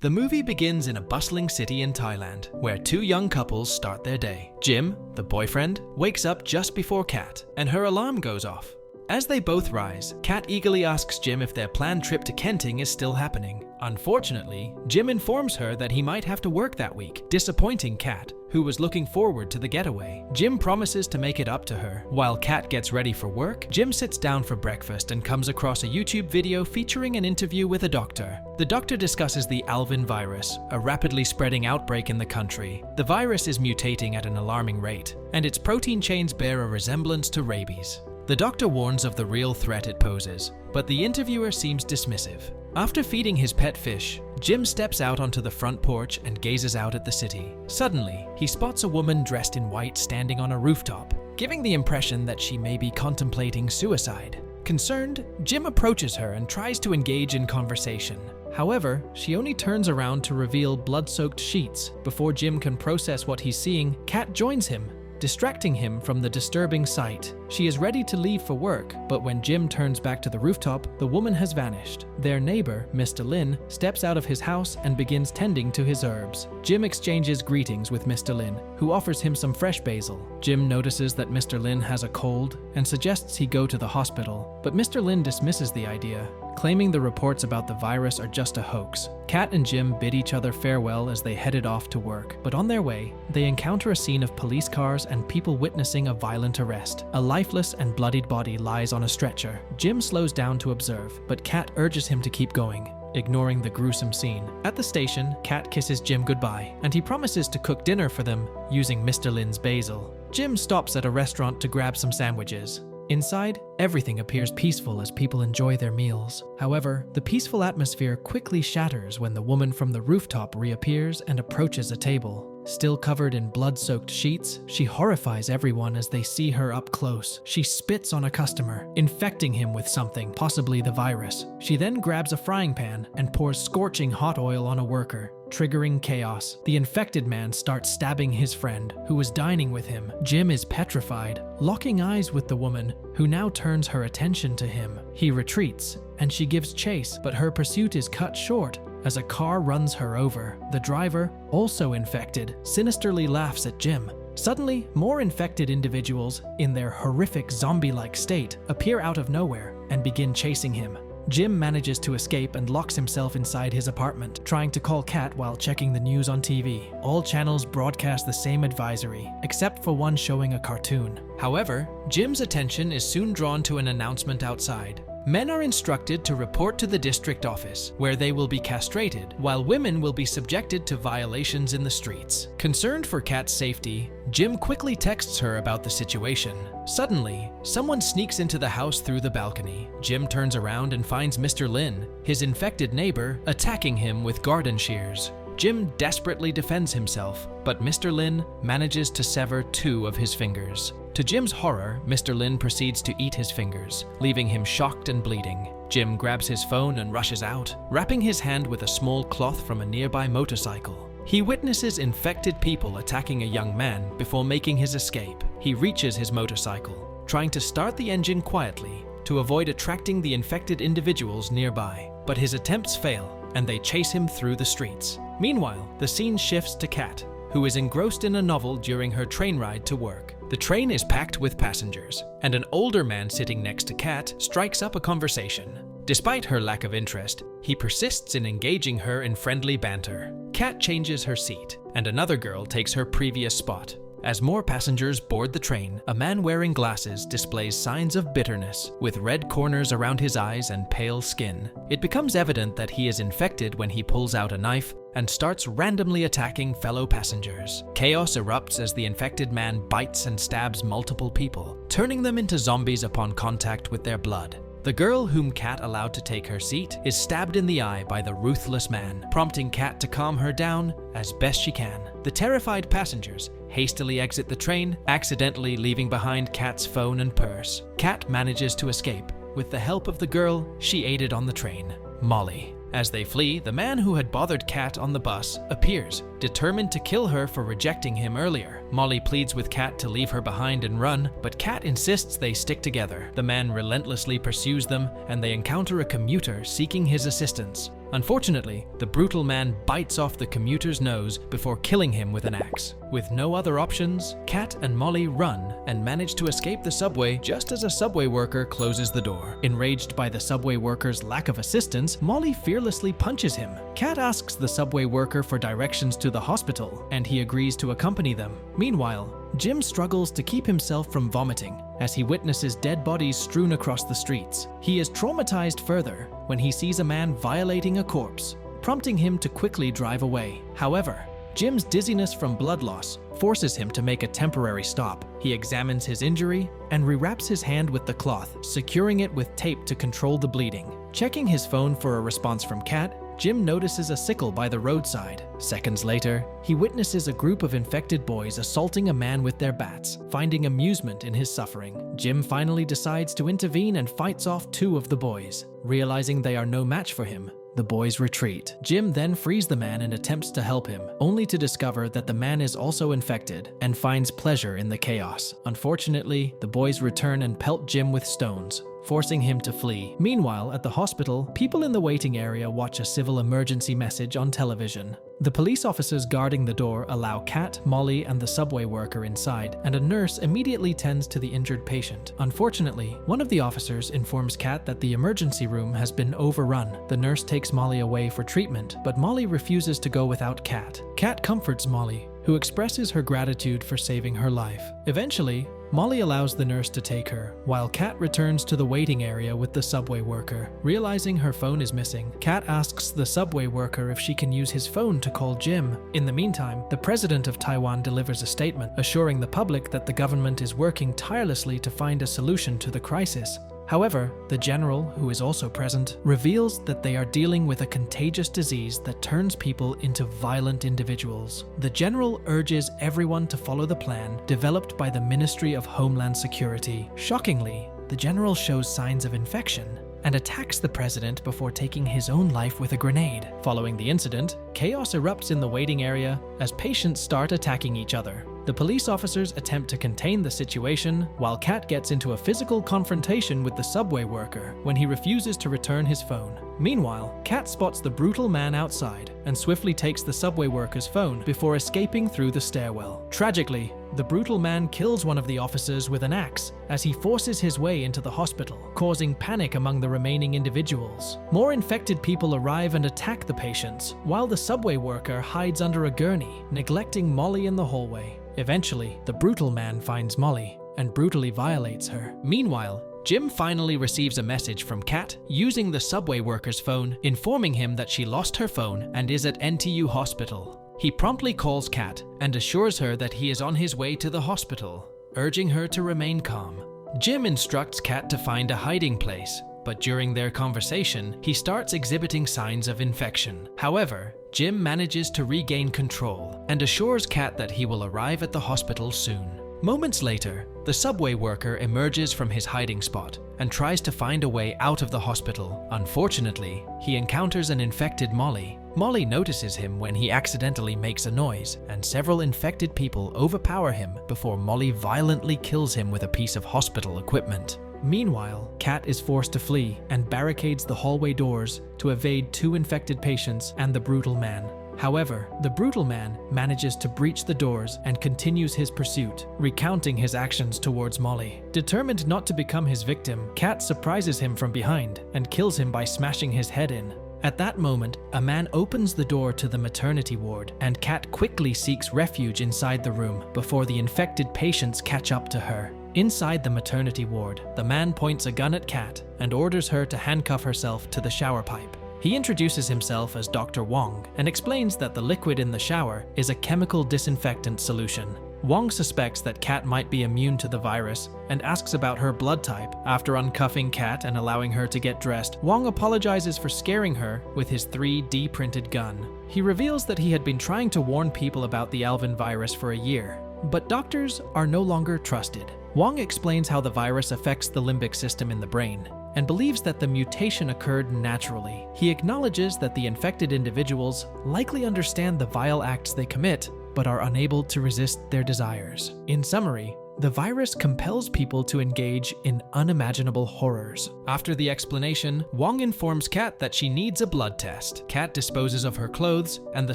The movie begins in a bustling city in Thailand, where two young couples start their day. Jim, the boyfriend, wakes up just before Kat, and her alarm goes off. As they both rise, Kat eagerly asks Jim if their planned trip to Kenting is still happening. Unfortunately, Jim informs her that he might have to work that week, disappointing Kat, who was looking forward to the getaway. Jim promises to make it up to her. While Kat gets ready for work, Jim sits down for breakfast and comes across a YouTube video featuring an interview with a doctor. The doctor discusses the Alvin virus, a rapidly spreading outbreak in the country. The virus is mutating at an alarming rate, and its protein chains bear a resemblance to rabies. The doctor warns of the real threat it poses, but the interviewer seems dismissive. After feeding his pet fish, Jim steps out onto the front porch and gazes out at the city. Suddenly, he spots a woman dressed in white standing on a rooftop, giving the impression that she may be contemplating suicide. Concerned, Jim approaches her and tries to engage in conversation. However, she only turns around to reveal blood-soaked sheets. Before Jim can process what he's seeing, Kat joins him, distracting him from the disturbing sight. She is ready to leave for work, but when Jim turns back to the rooftop, the woman has vanished. Their neighbor, Mr. Lin, steps out of his house and begins tending to his herbs. Jim exchanges greetings with Mr. Lin, who offers him some fresh basil. Jim notices that Mr. Lin has a cold and suggests he go to the hospital, but Mr. Lin dismisses the idea, claiming the reports about the virus are just a hoax. Kat and Jim bid each other farewell as they headed off to work, but on their way, they encounter a scene of police cars and people witnessing a violent arrest. A lifeless and bloodied body lies on a stretcher. Jim slows down to observe, but Kat urges him to keep going, ignoring the gruesome scene. At the station, Kat kisses Jim goodbye, and he promises to cook dinner for them using Mr. Lin's basil. Jim stops at a restaurant to grab some sandwiches. Inside, everything appears peaceful as people enjoy their meals. However, the peaceful atmosphere quickly shatters when the woman from the rooftop reappears and approaches a table. Still covered in blood-soaked sheets, she horrifies everyone as they see her up close. She spits on a customer, infecting him with something, possibly the virus. She then grabs a frying pan and pours scorching hot oil on a worker, triggering chaos. The infected man starts stabbing his friend, who was dining with him. Jim is petrified, locking eyes with the woman, who now turns her attention to him. He retreats, and she gives chase, but her pursuit is cut short as a car runs her over. The driver, also infected, sinisterly laughs at Jim. Suddenly, more infected individuals, in their horrific zombie-like state, appear out of nowhere and begin chasing him. Jim manages to escape and locks himself inside his apartment, trying to call Kat while checking the news on TV. All channels broadcast the same advisory, except for one showing a cartoon. However, Jim's attention is soon drawn to an announcement outside. Men are instructed to report to the district office, where they will be castrated, while women will be subjected to violations in the streets. Concerned for Kat's safety, Jim quickly texts her about the situation. Suddenly, someone sneaks into the house through the balcony. Jim turns around and finds Mr. Lin, his infected neighbor, attacking him with garden shears. Jim desperately defends himself, but Mr. Lin manages to sever 2 of his fingers. To Jim's horror, Mr. Lin proceeds to eat his fingers, leaving him shocked and bleeding. Jim grabs his phone and rushes out, wrapping his hand with a small cloth from a nearby motorcycle. He witnesses infected people attacking a young man before making his escape. He reaches his motorcycle, trying to start the engine quietly to avoid attracting the infected individuals nearby. But his attempts fail, and they chase him through the streets. Meanwhile, the scene shifts to Kat, who is engrossed in a novel during her train ride to work. The train is packed with passengers, and an older man sitting next to Kat strikes up a conversation. Despite her lack of interest, he persists in engaging her in friendly banter. Kat changes her seat, and another girl takes her previous spot. As more passengers board the train, a man wearing glasses displays signs of bitterness, with red corners around his eyes and pale skin. It becomes evident that he is infected when he pulls out a knife and starts randomly attacking fellow passengers. Chaos erupts as the infected man bites and stabs multiple people, turning them into zombies upon contact with their blood. The girl whom Kat allowed to take her seat is stabbed in the eye by the ruthless man, prompting Kat to calm her down as best she can. The terrified passengers hastily exit the train, accidentally leaving behind Kat's phone and purse. Kat manages to escape with the help of the girl she aided on the train, Molly. As they flee, the man who had bothered Kat on the bus appears, determined to kill her for rejecting him earlier. Molly pleads with Kat to leave her behind and run, but Kat insists they stick together. The man relentlessly pursues them, and they encounter a commuter seeking his assistance. Unfortunately, the brutal man bites off the commuter's nose before killing him with an axe. With no other options, Kat and Molly run and manage to escape the subway just as a subway worker closes the door. Enraged by the subway worker's lack of assistance, Molly fearlessly punches him. Kat asks the subway worker for directions to the hospital, and he agrees to accompany them. Meanwhile, Jim struggles to keep himself from vomiting as he witnesses dead bodies strewn across the streets. He is traumatized further when he sees a man violating a corpse, prompting him to quickly drive away. However, Jim's dizziness from blood loss forces him to make a temporary stop. He examines his injury and rewraps his hand with the cloth, securing it with tape to control the bleeding. Checking his phone for a response from Kat, Jim notices a sickle by the roadside. Seconds later, he witnesses a group of infected boys assaulting a man with their bats, finding amusement in his suffering. Jim finally decides to intervene and fights off 2 of the boys. Realizing they are no match for him, the boys retreat. Jim then frees the man and attempts to help him, only to discover that the man is also infected and finds pleasure in the chaos. Unfortunately, the boys return and pelt Jim with stones, forcing him to flee. Meanwhile, at the hospital, people in the waiting area watch a civil emergency message on television. The police officers guarding the door allow Kat, Molly, and the subway worker inside, and a nurse immediately tends to the injured patient. Unfortunately, one of the officers informs Kat that the emergency room has been overrun. The nurse takes Molly away for treatment, but Molly refuses to go without Kat. Kat comforts Molly, who expresses her gratitude for saving her life. Eventually, Molly allows the nurse to take her, while Kat returns to the waiting area with the subway worker. Realizing her phone is missing, Kat asks the subway worker if she can use his phone to call Jim. In the meantime, the president of Taiwan delivers a statement, assuring the public that the government is working tirelessly to find a solution to the crisis. However, the general, who is also present, reveals that they are dealing with a contagious disease that turns people into violent individuals. The general urges everyone to follow the plan developed by the Ministry of Homeland Security. Shockingly, the general shows signs of infection and attacks the president before taking his own life with a grenade. Following the incident, chaos erupts in the waiting area as patients start attacking each other. The police officers attempt to contain the situation, while Kat gets into a physical confrontation with the subway worker when he refuses to return his phone. Meanwhile, Kat spots the brutal man outside and swiftly takes the subway worker's phone before escaping through the stairwell. Tragically, the brutal man kills one of the officers with an axe as he forces his way into the hospital, causing panic among the remaining individuals. More infected people arrive and attack the patients, while the subway worker hides under a gurney, neglecting Molly in the hallway. Eventually, the brutal man finds Molly and brutally violates her. Meanwhile, Jim finally receives a message from Kat using the subway worker's phone, informing him that she lost her phone and is at NTU hospital. He promptly calls Kat and assures her that he is on his way to the hospital, urging her to remain calm. Jim instructs Kat to find a hiding place, but during their conversation, he starts exhibiting signs of infection. However, Jim manages to regain control and assures Kat that he will arrive at the hospital soon. Moments later, the subway worker emerges from his hiding spot and tries to find a way out of the hospital. Unfortunately, he encounters an infected Molly. Molly notices him when he accidentally makes a noise, and several infected people overpower him before Molly violently kills him with a piece of hospital equipment. Meanwhile, Kat is forced to flee and barricades the hallway doors to evade 2 infected patients and the brutal man. However, the brutal man manages to breach the doors and continues his pursuit, recounting his actions towards Molly. Determined not to become his victim, Kat surprises him from behind and kills him by smashing his head in. At that moment, a man opens the door to the maternity ward, and Kat quickly seeks refuge inside the room before the infected patients catch up to her. Inside the maternity ward, the man points a gun at Kat and orders her to handcuff herself to the shower pipe. He introduces himself as Dr. Wong and explains that the liquid in the shower is a chemical disinfectant solution. Wong suspects that Kat might be immune to the virus and asks about her blood type. After uncuffing Kat and allowing her to get dressed, Wong apologizes for scaring her with his 3D printed gun. He reveals that he had been trying to warn people about the Alvin virus for a year, but doctors are no longer trusted. Wong explains how the virus affects the limbic system in the brain and believes that the mutation occurred naturally. He acknowledges that the infected individuals likely understand the vile acts they commit, but are unable to resist their desires. In summary, the virus compels people to engage in unimaginable horrors. After the explanation, Wong informs Kat that she needs a blood test. Kat disposes of her clothes and the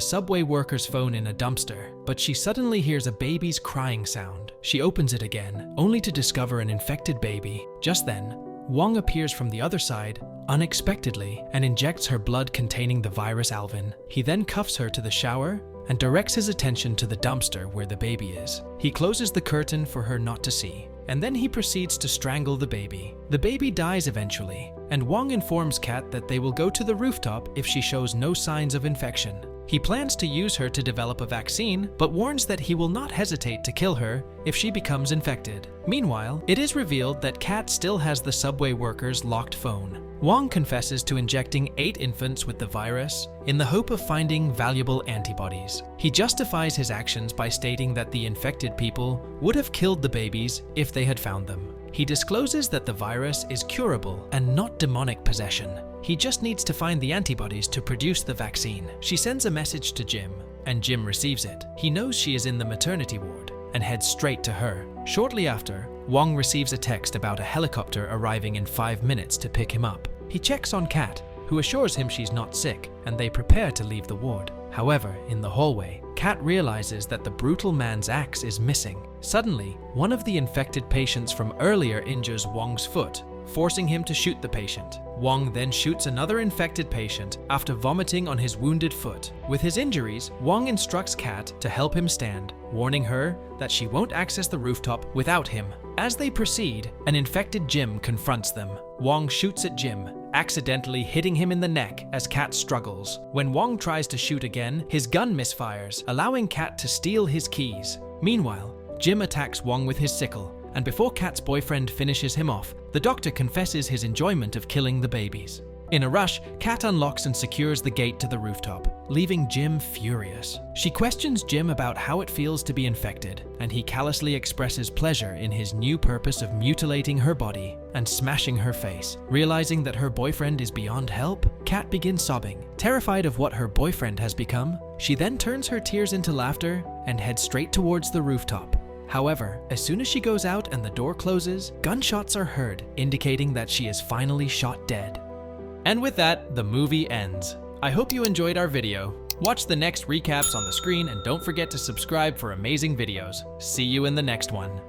subway worker's phone in a dumpster, but she suddenly hears a baby's crying sound. She opens it again, only to discover an infected baby. Just then, Wong appears from the other side, unexpectedly, and injects her blood containing the virus Alvin. He then cuffs her to the shower and directs his attention to the dumpster where the baby is. He closes the curtain for her not to see, and then he proceeds to strangle the baby. The baby dies eventually, and Wong informs Kat that they will go to the rooftop if she shows no signs of infection. He plans to use her to develop a vaccine, but warns that he will not hesitate to kill her if she becomes infected. Meanwhile, it is revealed that Kat still has the subway worker's locked phone. Wong confesses to injecting 8 infants with the virus in the hope of finding valuable antibodies. He justifies his actions by stating that the infected people would have killed the babies if they had found them. He discloses that the virus is curable and not demonic possession. He just needs to find the antibodies to produce the vaccine. She sends a message to Jim, and Jim receives it. He knows she is in the maternity ward and heads straight to her. Shortly after, Wong receives a text about a helicopter arriving in 5 minutes to pick him up. He checks on Kat, who assures him she's not sick, and they prepare to leave the ward. However, in the hallway, Kat realizes that the brutal man's axe is missing. Suddenly, one of the infected patients from earlier injures Wong's foot, forcing him to shoot the patient. Wong then shoots another infected patient after vomiting on his wounded foot. With his injuries, Wong instructs Kat to help him stand, warning her that she won't access the rooftop without him. As they proceed, an infected Jim confronts them. Wong shoots at Jim, accidentally hitting him in the neck as Kat struggles. When Wong tries to shoot again, his gun misfires, allowing Kat to steal his keys. Meanwhile, Jim attacks Wong with his sickle, and before Kat's boyfriend finishes him off, the doctor confesses his enjoyment of killing the babies. In a rush, Kat unlocks and secures the gate to the rooftop, leaving Jim furious. She questions Jim about how it feels to be infected, and he callously expresses pleasure in his new purpose of mutilating her body and smashing her face. Realizing that her boyfriend is beyond help, Kat begins sobbing. Terrified of what her boyfriend has become, she then turns her tears into laughter and heads straight towards the rooftop. However, as soon as she goes out and the door closes, gunshots are heard, indicating that she is finally shot dead. And with that, the movie ends. I hope you enjoyed our video. Watch the next recaps on the screen and don't forget to subscribe for amazing videos. See you in the next one.